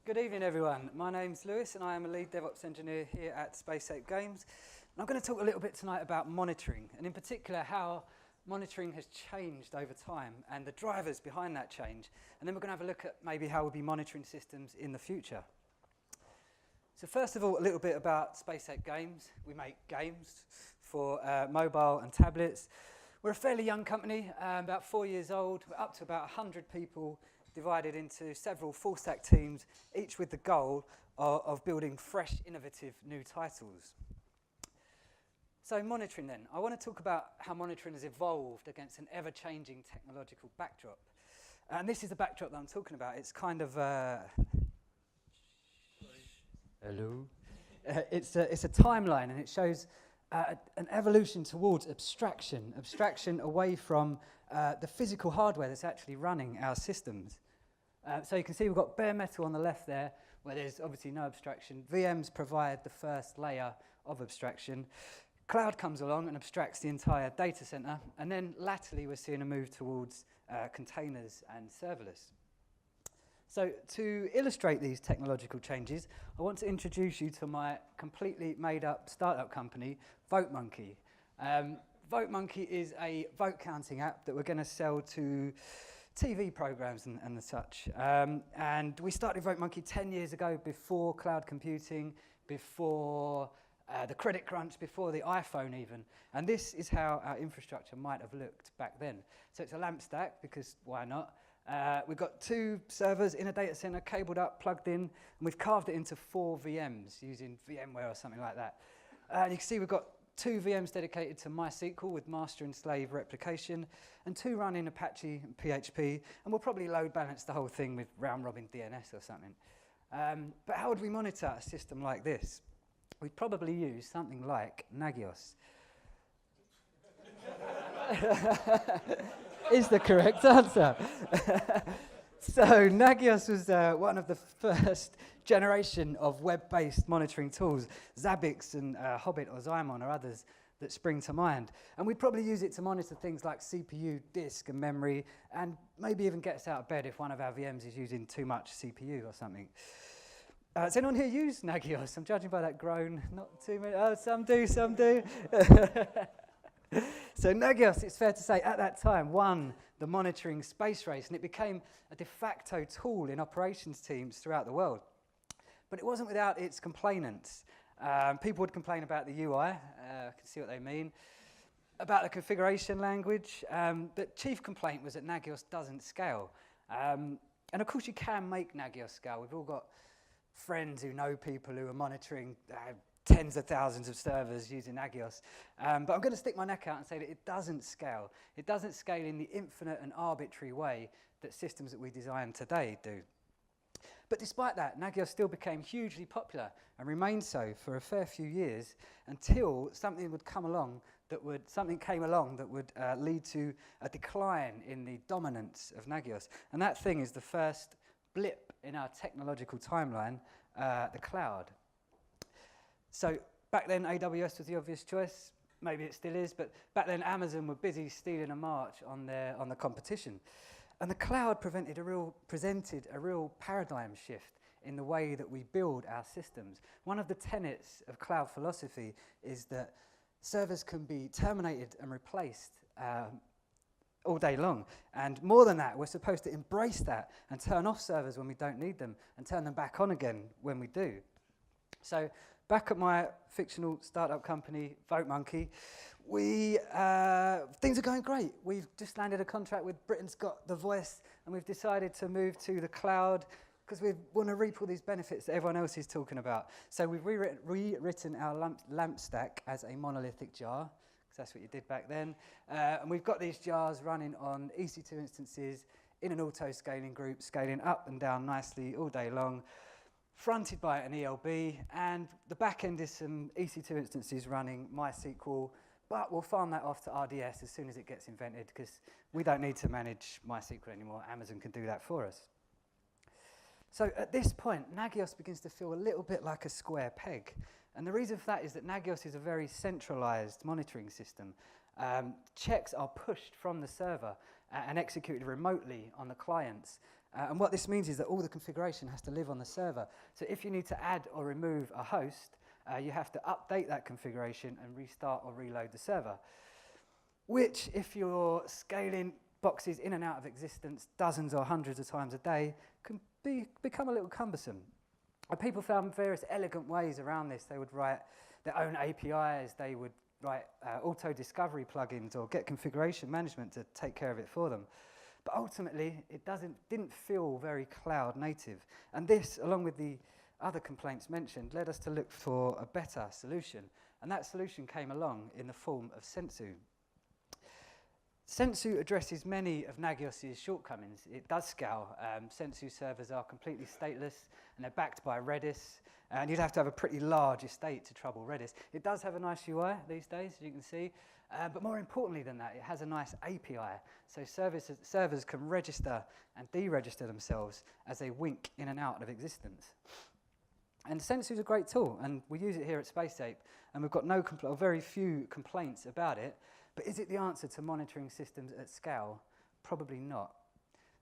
Good evening, everyone. My name's Lewis, and I am a lead DevOps engineer here at SpaceX Games. And I'm going to talk a little bit tonight about monitoring, and in particular how monitoring has changed over time and the drivers behind that change. And then we're going to have a look at maybe how we'll be monitoring systems in the future. So first of all, a little bit about SpaceX Games. We make games for mobile and tablets. We're a fairly young company, about 4 years old. We're up to about 100 people, divided into several full-stack teams, each with the goal of building fresh, innovative new titles. So monitoring then. I want to talk about how monitoring has evolved against an ever-changing technological backdrop. And this is the backdrop that I'm talking about. It's kind of... Hello? It's a timeline, and it shows an evolution towards abstraction away from the physical hardware that's actually running our systems. So you can see we've got bare metal on the left there, where there's obviously no abstraction. VMs provide the first layer of abstraction. Cloud comes along and abstracts the entire data center, and then latterly we're seeing a move towards containers and serverless. So to illustrate these technological changes, I want to introduce you to my completely made-up startup company, VoteMonkey. VoteMonkey is a vote counting app that we're going to sell to TV programs and such. And we started VoteMonkey 10 years ago, before cloud computing, before the credit crunch, before the iPhone even. And this is how our infrastructure might have looked back then. So it's a lamp stack, because why not? We've got 2 servers in a data center, cabled up, plugged in, and we've carved it into 4 VMs using VMware or something like that. And you can see we've got 2 VMs dedicated to MySQL with master and slave replication, and 2 running Apache and PHP, and we'll probably load balance the whole thing with round-robin DNS or something. But how would we monitor a system like this? We'd probably use something like Nagios. Is the correct answer. So Nagios was one of the first generation of web-based monitoring tools. Zabbix and Hobbit or Xymon or others that spring to mind. And we'd probably use it to monitor things like CPU, disk and memory, and maybe even get us out of bed if one of our VMs is using too much CPU or something. Does anyone here use Nagios? I'm judging by that groan. Not too many. Oh, some do, some do. So Nagios, it's fair to say, at that time won the monitoring space race, and it became a de facto tool in operations teams throughout the world. But it wasn't without its complainants. People would complain about the UI, I can see what they mean, about the configuration language. The chief complaint was that Nagios doesn't scale. And of course you can make Nagios scale. We've all got friends who know people who are monitoring tens of thousands of servers using Nagios. But I'm going to stick my neck out and say that it doesn't scale. It doesn't scale in the infinite and arbitrary way that systems that we design today do. But despite that, Nagios still became hugely popular and remained so for a fair few years, until something came along that would lead to a decline in the dominance of Nagios. And that thing is the first blip in our technological timeline, the cloud. So back then, AWS was the obvious choice. Maybe it still is, but back then Amazon were busy stealing a march on the competition. And the cloud presented a real paradigm shift in the way that we build our systems. One of the tenets of cloud philosophy is that servers can be terminated and replaced all day long. And more than that, we're supposed to embrace that and turn off servers when we don't need them and turn them back on again when we do. So back at my fictional startup company, VoteMonkey, things are going great. We've just landed a contract with Britain's Got the Voice, and we've decided to move to the cloud because we want to reap all these benefits that everyone else is talking about. So we've rewritten our lamp stack as a monolithic jar, because that's what you did back then. And we've got these jars running on EC2 instances in an auto-scaling group, scaling up and down nicely all day long, fronted by an ELB, and the back end is some EC2 instances running MySQL, but we'll farm that off to RDS as soon as it gets invented, because we don't need to manage MySQL anymore. Amazon can do that for us. So at this point, Nagios begins to feel a little bit like a square peg. And the reason for that is that Nagios is a very centralized monitoring system. Checks are pushed from the server and executed remotely on the clients. And what this means is that all the configuration has to live on the server. So if you need to add or remove a host, you have to update that configuration and restart or reload the server, which, if you're scaling boxes in and out of existence dozens or hundreds of times a day, can become a little cumbersome. And people found various elegant ways around this. They would write their own APIs, they would write auto-discovery plugins or get configuration management to take care of it for them. But ultimately, it didn't feel very cloud native. And this, along with the other complaints mentioned, led us to look for a better solution. And that solution came along in the form of Sensu. Sensu addresses many of Nagios's shortcomings. It does scale. Sensu servers are completely stateless, and they're backed by Redis. And you'd have to have a pretty large estate to trouble Redis. It does have a nice UI these days, as you can see. But more importantly than that, it has a nice API. So servers can register and deregister themselves as they wink in and out of existence. And Sensu is a great tool, and we use it here at SpaceApe, and we've got very few complaints about it. But is it the answer to monitoring systems at scale? Probably not.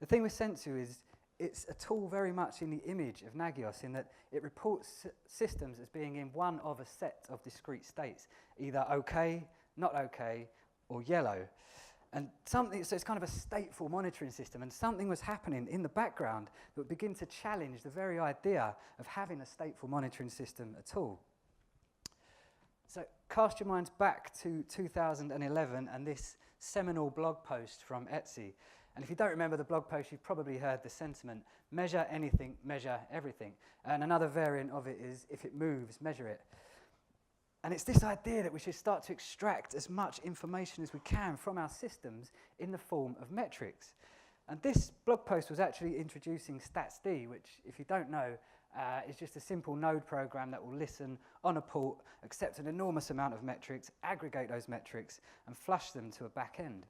The thing with Sensu is it's a tool very much in the image of Nagios, in that it reports systems as being in one of a set of discrete states, either OK, not OK, or yellow. And so it's kind of a stateful monitoring system, and something was happening in the background that would begin to challenge the very idea of having a stateful monitoring system at all. So cast your minds back to 2011 and this seminal blog post from Etsy. And if you don't remember the blog post, you've probably heard the sentiment, measure anything, measure everything. And another variant of it is, if it moves, measure it. And it's this idea that we should start to extract as much information as we can from our systems in the form of metrics. And this blog post was actually introducing StatsD, which, if you don't know, is just a simple node program that will listen on a port, accept an enormous amount of metrics, aggregate those metrics, and flush them to a back end.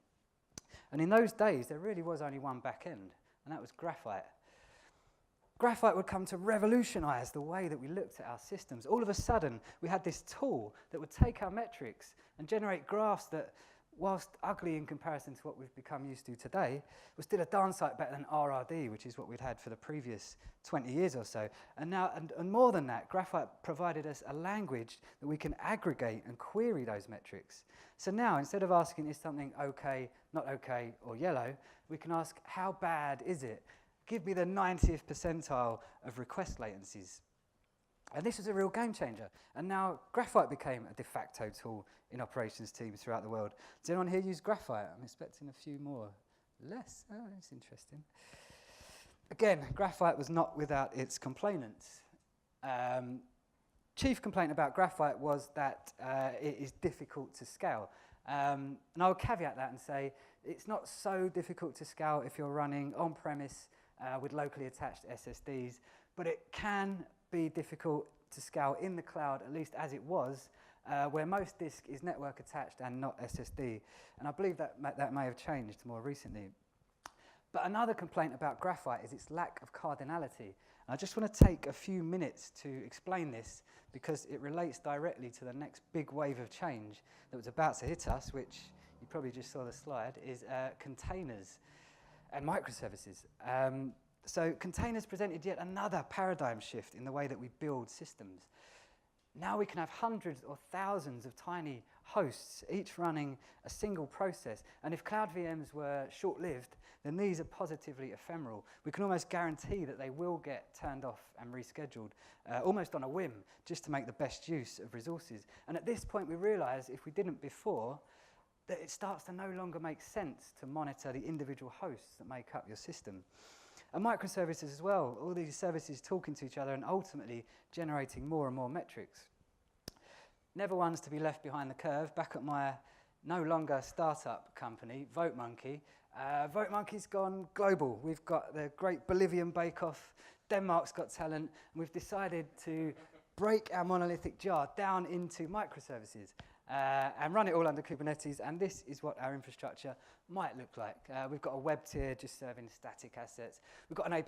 And in those days, there really was only one back end, and that was Graphite. Graphite would come to revolutionize the way that we looked at our systems. All of a sudden, we had this tool that would take our metrics and generate graphs that, whilst ugly in comparison to what we've become used to today, was still a darn sight better than RRD, which is what we'd had for the previous 20 years or so. And now, and more than that, Graphite provided us a language that we can aggregate and query those metrics. So now, instead of asking, is something OK, not OK, or yellow, we can ask, how bad is it? Give me the 90th percentile of request latencies. And this was a real game changer. And now Graphite became a de facto tool in operations teams throughout the world. Does anyone here use Graphite? I'm expecting a few more. Less? Oh, that's interesting. Again, Graphite was not without its complainants. Chief complaint about Graphite was that it is difficult to scale. And I'll caveat that and say it's not so difficult to scale if you're running on-premise with locally attached SSDs, but it can be difficult to scale in the cloud, at least as it was, where most disk is network attached and not SSD. And I believe that may have changed more recently. But another complaint about Graphite is its lack of cardinality. And I just want to take a few minutes to explain this, because it relates directly to the next big wave of change that was about to hit us, which you probably just saw the slide, is containers and microservices. So containers presented yet another paradigm shift in the way that we build systems. Now we can have hundreds or thousands of tiny hosts, each running a single process. And if cloud VMs were short-lived, then these are positively ephemeral. We can almost guarantee that they will get turned off and rescheduled, almost on a whim, just to make the best use of resources. And at this point, we realize, if we didn't before, that it starts to no longer make sense to monitor the individual hosts that make up your system. And microservices as well, all these services talking to each other and ultimately generating more and more metrics. Never one's to be left behind the curve. Back at my no longer startup company, VoteMonkey, VoteMonkey's gone global. We've got the great Bolivian bake-off, Denmark's Got Talent, and we've decided to break our monolithic jar down into microservices and run it all under Kubernetes, and this is what our infrastructure might look like. We've got a web tier just serving static assets.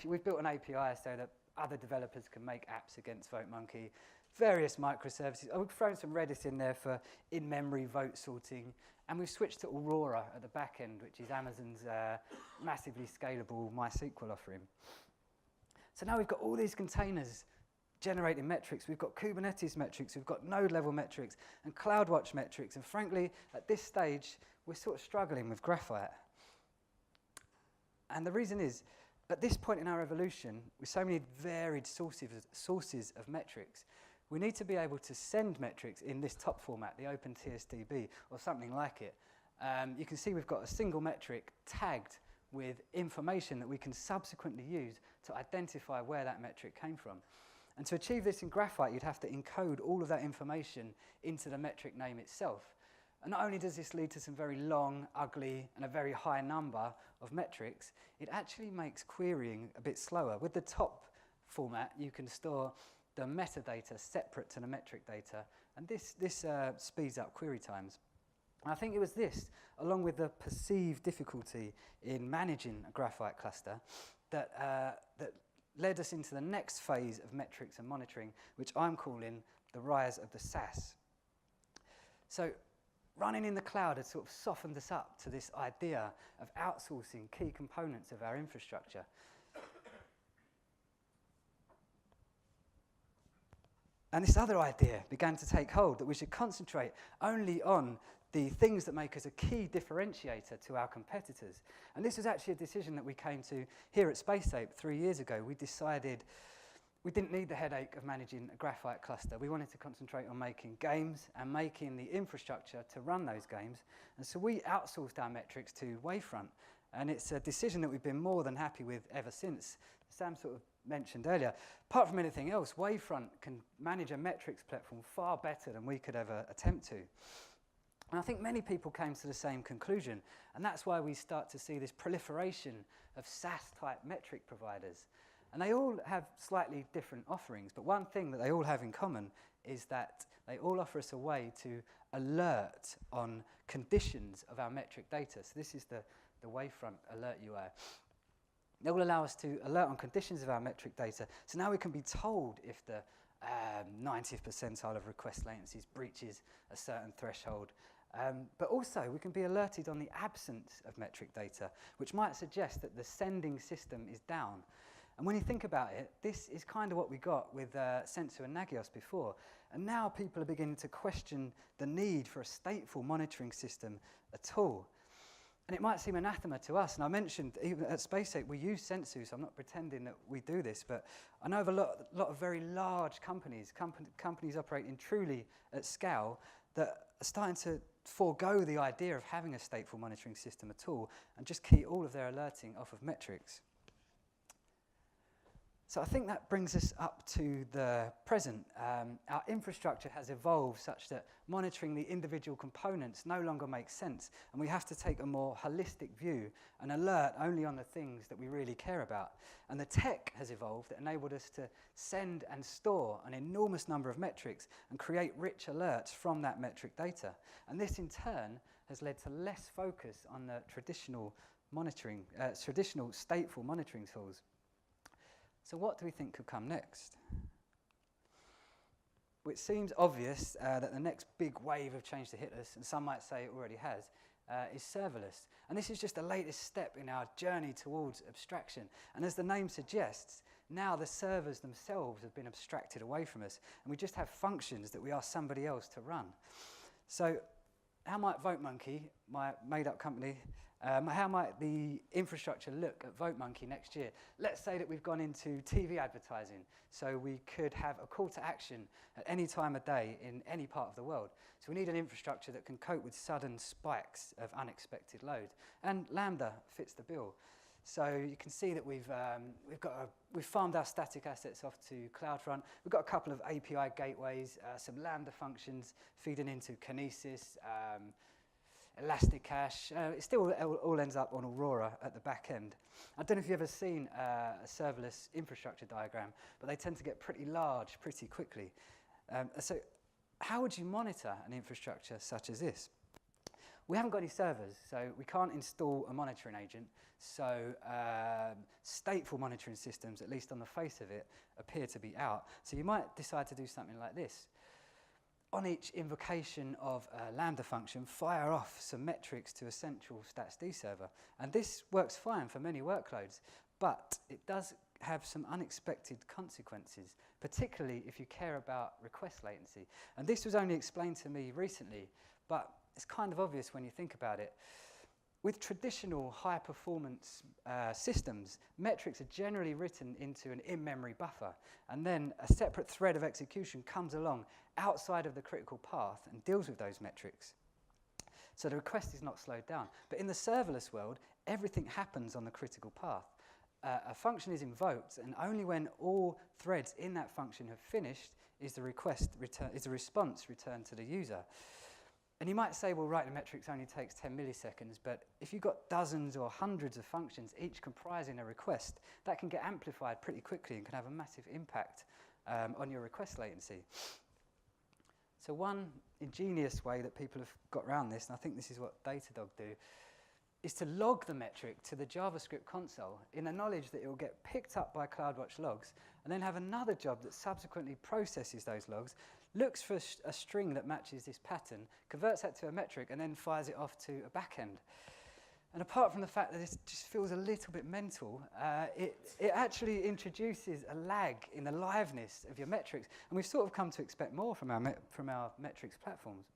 We've built an API so that other developers can make apps against VoteMonkey. various microservices. We've thrown some Redis in there for in-memory vote sorting, and we've switched to Aurora at the back end, which is Amazon's massively scalable MySQL offering. So now we've got all these containers generating metrics. We've got Kubernetes metrics, we've got node-level metrics, and CloudWatch metrics. And frankly, at this stage, we're sort of struggling with Graphite. And the reason is, at this point in our evolution, with so many varied sources of metrics, we need to be able to send metrics in this top format, the OpenTSDB, or something like it. You can see we've got a single metric tagged with information that we can subsequently use to identify where that metric came from. And to achieve this in Graphite, you'd have to encode all of that information into the metric name itself. And not only does this lead to some very long, ugly, and a very high number of metrics, it actually makes querying a bit slower. With the top format, you can store the metadata separate to the metric data, and this speeds up query times. And I think it was this, along with the perceived difficulty in managing a Graphite cluster, that led us into the next phase of metrics and monitoring, which I'm calling the rise of the SaaS. So running in the cloud had sort of softened us up to this idea of outsourcing key components of our infrastructure. And this other idea began to take hold, that we should concentrate only on the things that make us a key differentiator to our competitors. And this was actually a decision that we came to here at SpaceApe 3 years ago. We decided we didn't need the headache of managing a Graphite cluster. We wanted to concentrate on making games and making the infrastructure to run those games. And so we outsourced our metrics to Wavefront. And it's a decision that we've been more than happy with ever since. Sam sort of mentioned earlier, apart from anything else, Wavefront can manage a metrics platform far better than we could ever attempt to. And I think many people came to the same conclusion, and that's why we start to see this proliferation of SaaS-type metric providers. And they all have slightly different offerings, but one thing that they all have in common is that they all offer us a way to alert on conditions of our metric data. So this is the Wavefront Alert UI. They will allow us to alert on conditions of our metric data. So now we can be told if the 90th percentile of request latencies breaches a certain threshold. But also, we can be alerted on the absence of metric data, which might suggest that the sending system is down. And when you think about it, this is kind of what we got with Sensu and Nagios before. And now people are beginning to question the need for a stateful monitoring system at all. And it might seem anathema to us. And I mentioned, even at SpaceApe, we use Sensu, so I'm not pretending that we do this. But I know of a lot of very large companies, companies operating truly at scale, that are starting to forego the idea of having a stateful monitoring system at all and just key all of their alerting off of metrics. So I think that brings us up to the present. Our infrastructure has evolved such that monitoring the individual components no longer makes sense, and we have to take a more holistic view and alert only on the things that we really care about. And the tech has evolved that enabled us to send and store an enormous number of metrics and create rich alerts from that metric data. And this in turn has led to less focus on the traditional monitoring, traditional stateful monitoring tools. So what do we think could come next? Well, it seems obvious that the next big wave of change to hit us, and some might say it already has, is serverless. And this is just the latest step in our journey towards abstraction. And as the name suggests, now the servers themselves have been abstracted away from us, and we just have functions that we ask somebody else to run. So how might VoteMonkey, my made-up company, how might the infrastructure look at VoteMonkey next year? Let's say that we've gone into TV advertising, so we could have a call to action at any time of day in any part of the world. So we need an infrastructure that can cope with sudden spikes of unexpected load. And Lambda fits the bill. So you can see that we've farmed our static assets off to CloudFront. We've got a couple of API gateways, some Lambda functions feeding into Kinesis, Elasticache. It still all ends up on Aurora at the back end. I don't know if you've ever seen a serverless infrastructure diagram, but they tend to get pretty large pretty quickly. So how would you monitor an infrastructure such as this? We haven't got any servers, so we can't install a monitoring agent. So stateful monitoring systems, at least on the face of it, appear to be out. So you might decide to do something like this. On each invocation of a Lambda function, fire off some metrics to a central statsd server. And this works fine for many workloads, but it does have some unexpected consequences, particularly if you care about request latency. And this was only explained to me recently, but it's kind of obvious when you think about it. With traditional high-performance systems, metrics are generally written into an in-memory buffer, and then a separate thread of execution comes along outside of the critical path and deals with those metrics. So the request is not slowed down. But in the serverless world, everything happens on the critical path. A function is invoked, and only when all threads in that function have finished is the response returned to the user. And you might say, well, writing metrics only takes 10 milliseconds, but if you've got dozens or hundreds of functions, each comprising a request, that can get amplified pretty quickly and can have a massive impact on your request latency. So one ingenious way that people have got around this, and I think this is what Datadog do, is to log the metric to the JavaScript console in the knowledge that it will get picked up by CloudWatch logs, and then have another job that subsequently processes those logs, looks for a string that matches this pattern, converts that to a metric, and then fires it off to a backend. And apart from the fact that this just feels a little bit mental, it actually introduces a lag in the liveness of your metrics, and we've sort of come to expect more from our metrics platforms.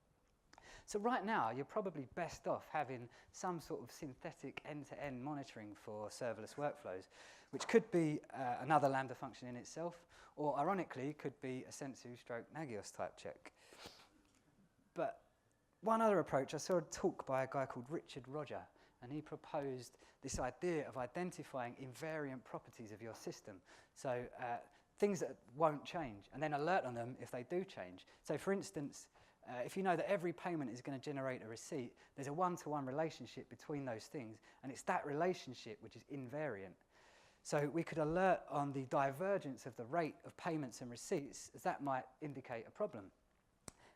So right now, you're probably best off having some sort of synthetic end-to-end monitoring for serverless workflows, which could be another Lambda function in itself, or ironically, could be a Sensu/Nagios type check. But one other approach, I saw a talk by a guy called Richard Roger, and he proposed this idea of identifying invariant properties of your system. So things that won't change, and then alert on them if they do change. So for instance, if you know that every payment is going to generate a receipt, there's a one-to-one relationship between those things, and it's that relationship which is invariant. So we could alert on the divergence of the rate of payments and receipts, as that might indicate a problem.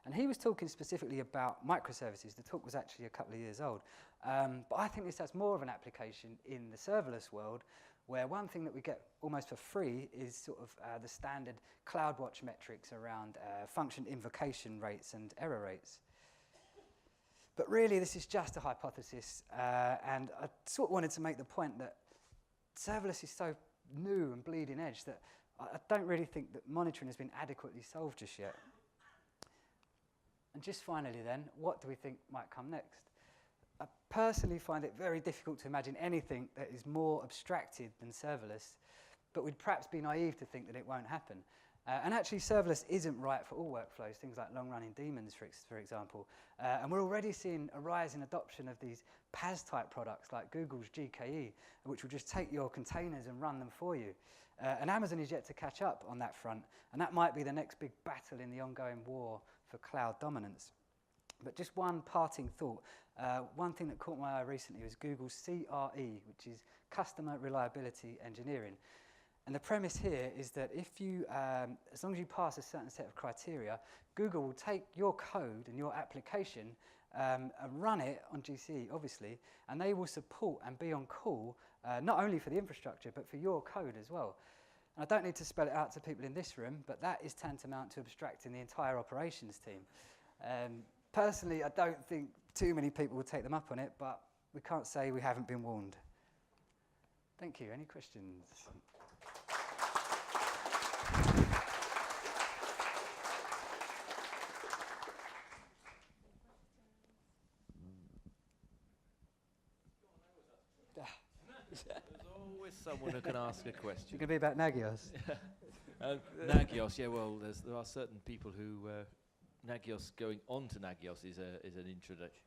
And he was talking specifically about microservices. The talk was actually a couple of years old. But I think this has more of an application in the serverless world, where one thing that we get almost for free is sort of the standard CloudWatch metrics around function invocation rates and error rates. But really, this is just a hypothesis, and I sort of wanted to make the point that serverless is so new and bleeding edge that I don't really think that monitoring has been adequately solved just yet. And just finally then, what do we think might come next? I personally find it very difficult to imagine anything that is more abstracted than serverless, but we'd perhaps be naive to think that it won't happen. And actually, serverless isn't right for all workflows, things like long-running daemons, for example. And we're already seeing a rise in adoption of these PaaS-type products like Google's GKE, which will just take your containers and run them for you. And Amazon is yet to catch up on that front, and that might be the next big battle in the ongoing war for cloud dominance. But just one parting thought. One thing that caught my eye recently was Google's CRE, which is Customer Reliability Engineering. And the premise here is that if you, as long as you pass a certain set of criteria, Google will take your code and your application and run it on GCE, obviously, and they will support and be on call, not only for the infrastructure, but for your code as well. And I don't need to spell it out to people in this room, but that is tantamount to abstracting the entire operations team. Personally, I don't think too many people will take them up on it, but we can't say we haven't been warned. Thank you. Any questions? There's always someone who can ask a question. It's going to be about Nagios. Nagios, yeah, well, there are certain people who Nagios, going on to Nagios is an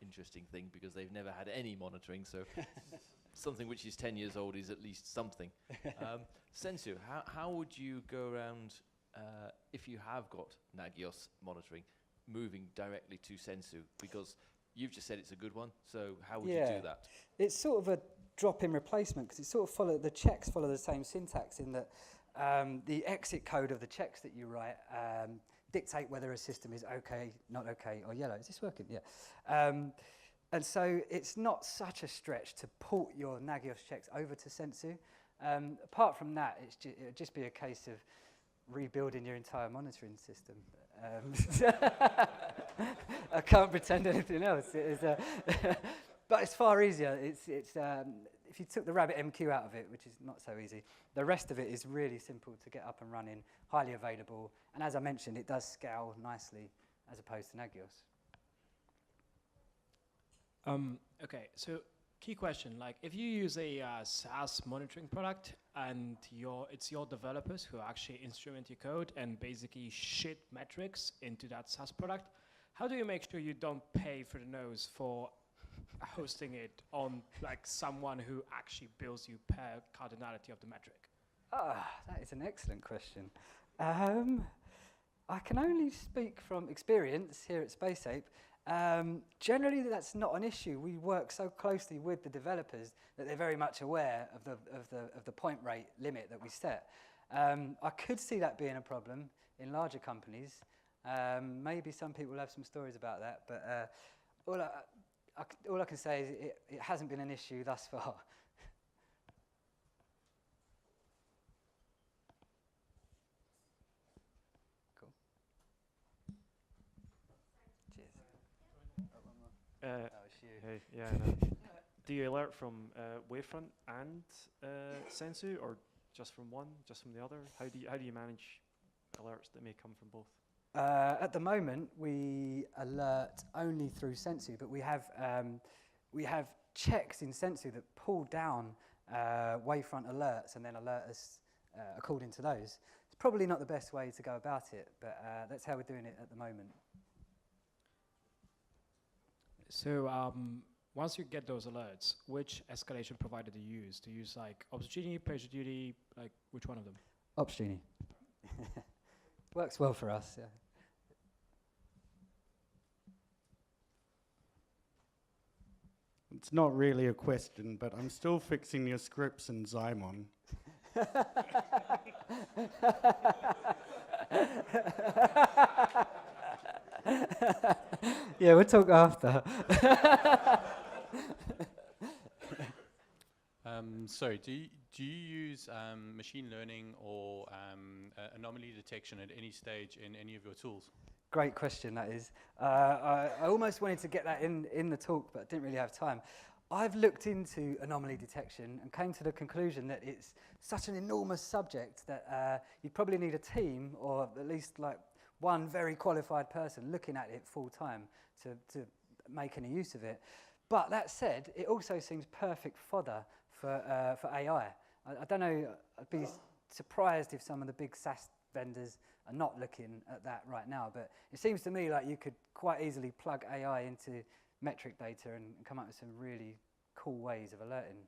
interesting thing because they've never had any monitoring, so something which is 10 years old is at least something. Sensu, how would you go around, if you have got Nagios monitoring, moving directly to Sensu? Because you've just said it's a good one, so how would you do that? It's sort of a drop-in replacement because it sort of the checks follow the same syntax in that the exit code of the checks that you write dictate whether a system is okay, not okay, or yellow. Is this working? Yeah. And so it's not such a stretch to port your Nagios checks over to Sensu. Apart from that, it would just be a case of rebuilding your entire monitoring system. I can't pretend anything else. But it's far easier. If you took the RabbitMQ out of it, which is not so easy, the rest of it is really simple to get up and running, highly available, and as I mentioned, it does scale nicely as opposed to Nagios. Okay, so key question, like if you use a SaaS monitoring product and it's your developers who actually instrument your code and basically shit metrics into that SaaS product, how do you make sure you don't pay for the nose for hosting it on like someone who actually bills you per cardinality of the metric? That is an excellent question. I can only speak from experience here at SpaceApe. Generally, that's not an issue. We work so closely with the developers that they're very much aware of the point rate limit that we set. I could see that being a problem in larger companies. Maybe some people have some stories about that, but all I can say is it hasn't been an issue thus far. Cool. Cheers. It's you. Hey, yeah. No. Do you alert from Wavefront and Sensu, or just from one, just from the other? How do you manage alerts that may come from both? At the moment, we alert only through Sensu, but we have checks in Sensu that pull down Wavefront alerts and then alert us according to those. It's probably not the best way to go about it, but that's how we're doing it at the moment. So once you get those alerts, which escalation provider do you use? Do you use like OpsGenie, PagerDuty, like which one of them? OpsGenie. Works well for us, yeah. It's not really a question, but I'm still fixing your scripts in Xymon. Yeah, we'll talk after. Sorry, do you use machine learning or anomaly detection at any stage in any of your tools? Great question, that is. I almost wanted to get that in the talk, but I didn't really have time. I've looked into anomaly detection and came to the conclusion that it's such an enormous subject that you probably need a team or at least like one very qualified person looking at it full time to make any use of it. But that said, it also seems perfect fodder for AI. I don't know, I'd be surprised if some of the big SaaS vendors are not looking at that right now, but it seems to me like you could quite easily plug AI into metric data and come up with some really cool ways of alerting.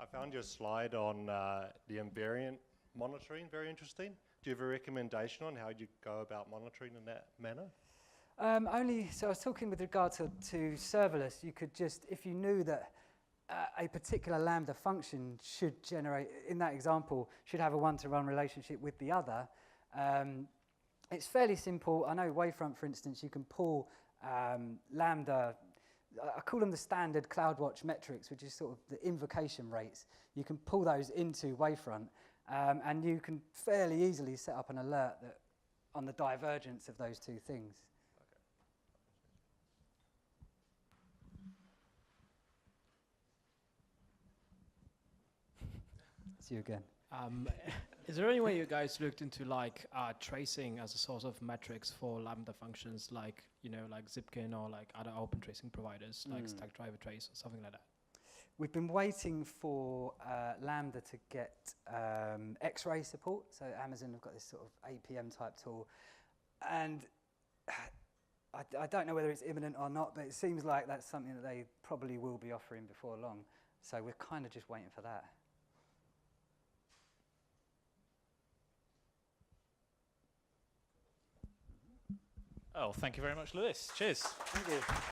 I found your slide on the invariant monitoring very interesting. Do you have a recommendation on how you go about monitoring in that manner? So I was talking with regard to serverless. You could just, if you knew that a particular Lambda function should generate, in that example, should have a one-to-one relationship with the other, it's fairly simple. I know Wavefront, for instance, you can pull Lambda, I call them the standard CloudWatch metrics, which is sort of the invocation rates. You can pull those into Wavefront, and you can fairly easily set up an alert that on the divergence of those two things. It's you again. Is there any way you guys looked into like tracing as a source of metrics for Lambda functions, like like Zipkin or like other open tracing providers, like Stackdriver Trace or something like that? We've been waiting for Lambda to get X-ray support. So Amazon have got this sort of APM type tool, and I don't know whether it's imminent or not, but it seems like that's something that they probably will be offering before long. So we're kind of just waiting for that. Oh, thank you very much, Lewis. Cheers. Thank you.